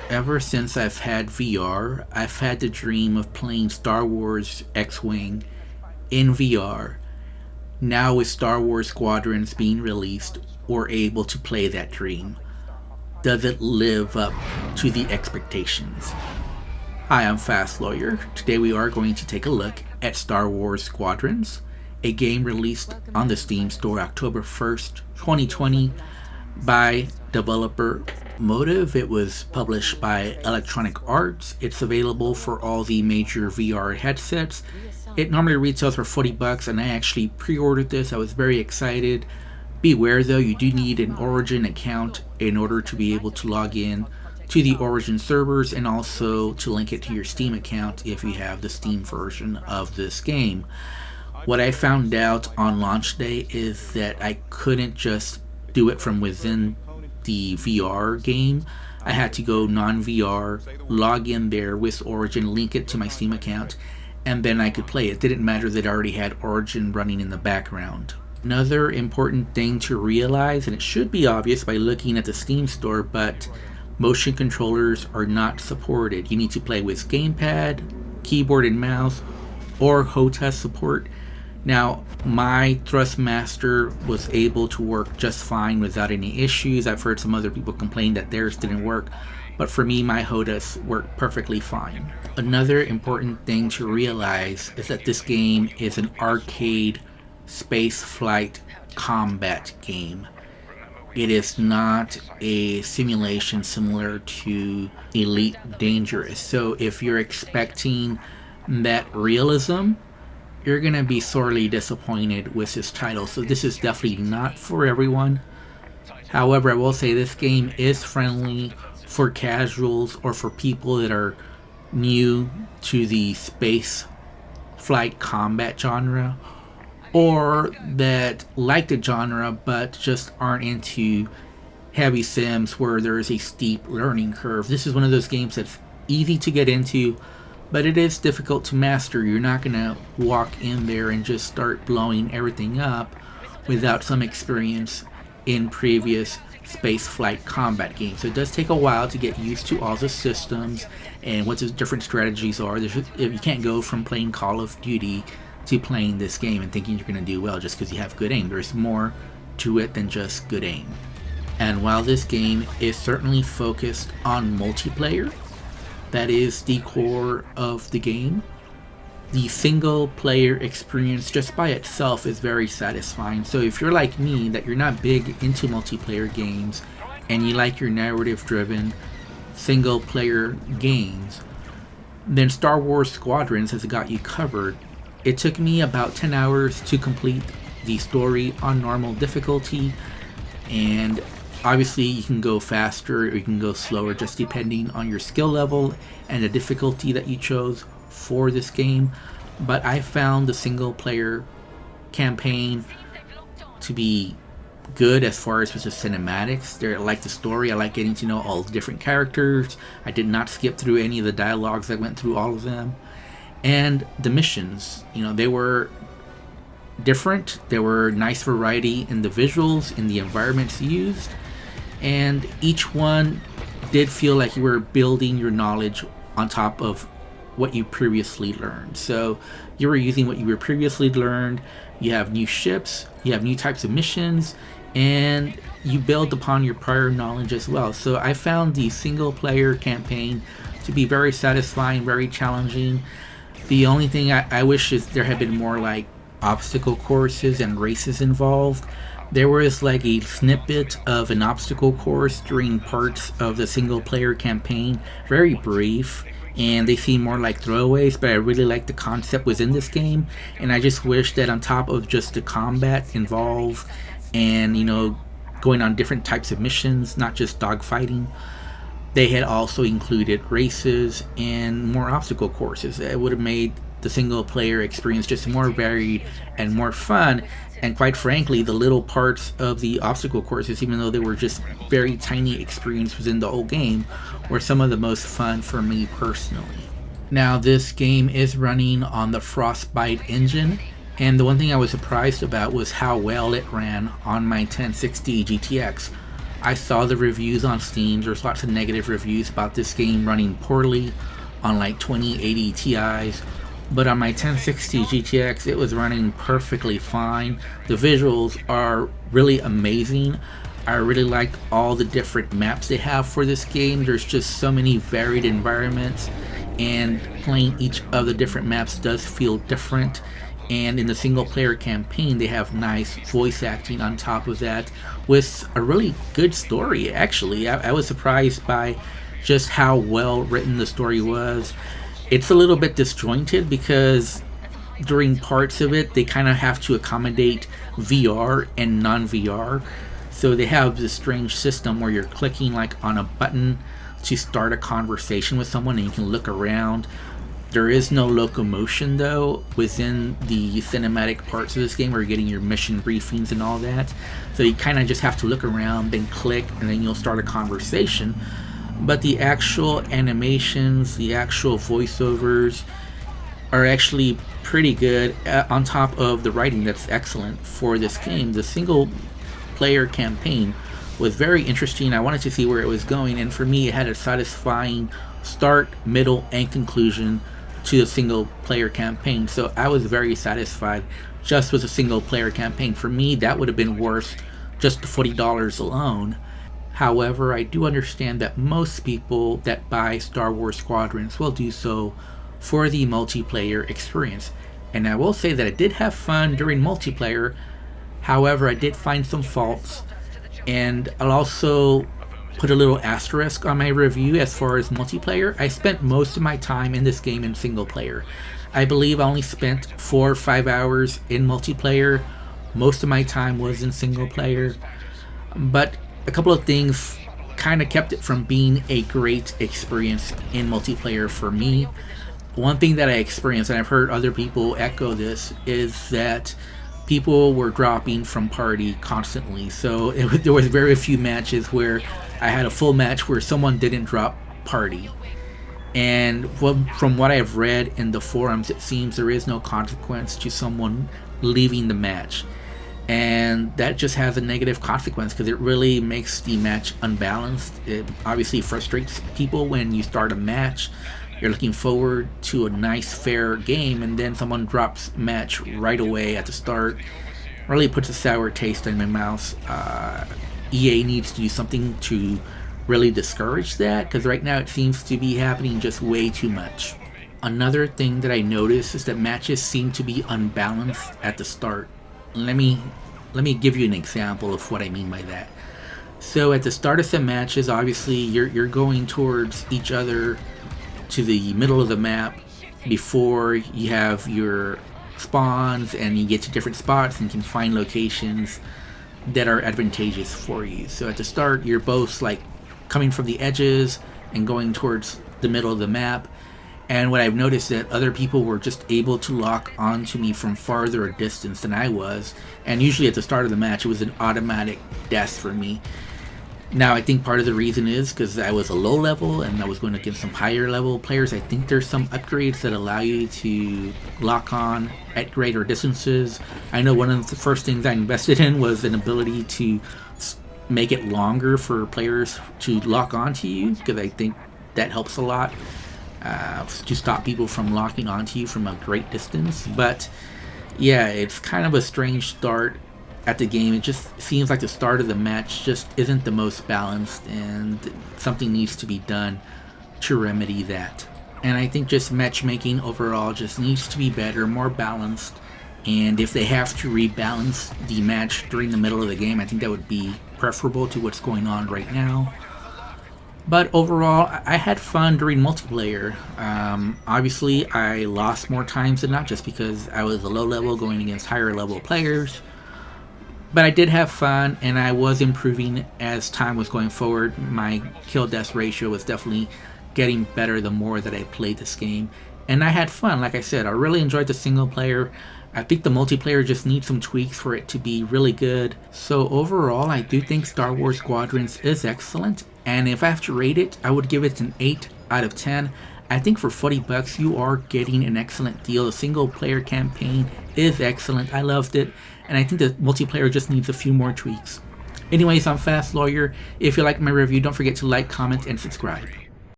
Ever since I've had VR, I've had the dream of playing Star Wars X-Wing in VR. Now, with Star Wars Squadrons being released, we're able to play that dream. Does it live up to the expectations? Hi, I'm Fast Lawyer. Today we are going to take a look at Star Wars Squadrons, a game released on the Steam Store October 1st, 2020 by developer Motive. It was published by Electronic Arts. It's available for all the major VR headsets. It normally retails for $40 and I actually pre-ordered this. I was very excited. Beware though, you do need an Origin account in order to be able to log in to the Origin servers and also to link it to your Steam account if you have the Steam version of this game. What I found out on launch day is that I couldn't just do it from within the VR game. I had to go non-VR, log in there with Origin, link it to my Steam account, and then I could play it. It didn't matter that I already had Origin running in the background. Another important thing to realize, and it should be obvious by looking at the Steam store, but motion controllers are not supported. You need to play with gamepad, keyboard and mouse, or HOTAS support. Now, my Thrustmaster was able to work just fine without any issues. I've heard some other people complain that theirs didn't work, but for me, my HOTAS worked perfectly fine. Another important thing to realize is that this game is an arcade space flight combat game. It is not a simulation similar to Elite Dangerous. So if you're expecting that realism, you're going to be sorely disappointed with this title. So this is definitely not for everyone. However, I will say this game is friendly for casuals or for people that are new to the space flight combat genre, or that like the genre but just aren't into heavy sims where there is a steep learning curve. This is one of those games that's easy to get into, but it is difficult to master. You're not going to walk in there and just start blowing everything up without some experience in previous space flight combat games. So it does take a while to get used to all the systems and what the different strategies are. You can't go from playing Call of Duty to playing this game and thinking you're going to do well just because you have good aim. There's more to it than just good aim. And while this game is certainly focused on multiplayer, that is the core of the game, the single player experience just by itself is very satisfying. So if you're like me, that you're not big into multiplayer games and you like your narrative driven single player games, then Star Wars Squadrons has got you covered. It took me about 10 hours to complete the story on normal difficulty, and obviously you can go faster or you can go slower just depending on your skill level and the difficulty that you chose for this game. But I found the single player campaign to be good as far as with the cinematics. I like the story. I like getting to know all the different characters. I did not skip through any of the dialogues. I went through all of them. And the missions, they were different. There were nice variety in the visuals, in the environments used, and each one did feel like you were building your knowledge on top of what you previously learned. So you were using what you were previously learned. You have new ships, you have new types of missions, and you build upon your prior knowledge as well. So I found the single player campaign to be very satisfying, very challenging. The only thing I wish is there had been more like obstacle courses and races involved. There was like a snippet of an obstacle course during parts of the single player campaign, very brief, and they seem more like throwaways, but I really like the concept within this game, and I just wish that on top of just the combat involved and going on different types of missions, not just dogfighting, they had also included races and more obstacle courses. It would have made the single player experience just more varied and more fun. And quite frankly, the little parts of the obstacle courses, even though they were just very tiny experience within the whole game, were some of the most fun for me personally. Now, this game is running on the Frostbite engine, And the one thing I was surprised about was how well it ran on my 1060 GTX. I saw the reviews on Steam. There's lots of negative reviews about this game running poorly on like 2080 Ti's. But on my 1060 GTX, it was running perfectly fine. The visuals are really amazing. I really like all the different maps they have for this game. There's just so many varied environments, and playing each of the different maps does feel different. And in the single player campaign, they have nice voice acting on top of that, with a really good story. Actually, I was surprised by just how well written the story was. It's a little bit disjointed because during parts of it, they kind of have to accommodate VR and non VR. So they have this strange system where you're clicking like on a button to start a conversation with someone, and you can look around. There is no locomotion though within the cinematic parts of this game where you're getting your mission briefings and all that. So you kind of just have to look around, then click, and then you'll start a conversation. But the actual animations, the actual voiceovers are actually pretty good, on top of the writing that's excellent for this game. The single player campaign was very interesting. I wanted to see where it was going, and for me it had a satisfying start, middle, and conclusion to the single player campaign. So I was very satisfied just with a single player campaign. For me, that would have been worth just the $40 alone. However, I do understand that most people that buy Star Wars Squadrons will do so for the multiplayer experience. And I will say that I did have fun during multiplayer. However, I did find some faults, and I'll also put a little asterisk on my review as far as multiplayer. I spent most of my time in this game in single player. I believe I only spent 4 or 5 hours in multiplayer. Most of my time was in single player. But a couple of things kind of kept it from being a great experience in multiplayer for me. One thing that I experienced, and I've heard other people echo this, is that people were dropping from party constantly. So there was very few matches where I had a full match where someone didn't drop party. And from what I've read in the forums, it seems there is no consequence to someone leaving the match. And that just has a negative consequence because it really makes the match unbalanced. It obviously frustrates people when you start a match. You're looking forward to a nice, fair game, and then someone drops match right away at the start. Really puts a sour taste in my mouth. EA needs to do something to really discourage that, because right now it seems to be happening just way too much. Another thing that I noticed is that matches seem to be unbalanced at the start. Let me give you an example of what I mean by that. So at the start of some matches, obviously you're going towards each other to the middle of the map before you have your spawns, and you get to different spots and can find locations that are advantageous for you. So at the start, you're both like coming from the edges and going towards the middle of the map. And what I've noticed that other people were just able to lock onto me from farther a distance than I was. And usually at the start of the match, it was an automatic death for me. Now, I think part of the reason is because I was a low level and I was going against some higher level players. I think there's some upgrades that allow you to lock on at greater distances. I know one of the first things I invested in was an ability to make it longer for players to lock onto you, because I think that helps a lot to stop people from locking onto you from a great distance. But yeah, it's kind of a strange start at the game. It just seems like the start of the match just isn't the most balanced, and something needs to be done to remedy that. And I think just matchmaking overall just needs to be better, more balanced. And if they have to rebalance the match during the middle of the game, I think that would be preferable to what's going on right now. But overall, I had fun during multiplayer. Obviously, I lost more times than not, just because I was a low level going against higher level players. But I did have fun, and I was improving as time was going forward. My kill-death ratio was definitely getting better the more that I played this game. And I had fun. Like I said, I really enjoyed the single player. I think the multiplayer just needs some tweaks for it to be really good. So overall, I do think Star Wars Squadrons is excellent. And if I have to rate it, I would give it an 8 out of 10. I think for $40 you are getting an excellent deal. The single player campaign is excellent. I loved it. And I think the multiplayer just needs a few more tweaks. Anyways, I'm Fast Lawyer. If you like my review, don't forget to like, comment, and subscribe.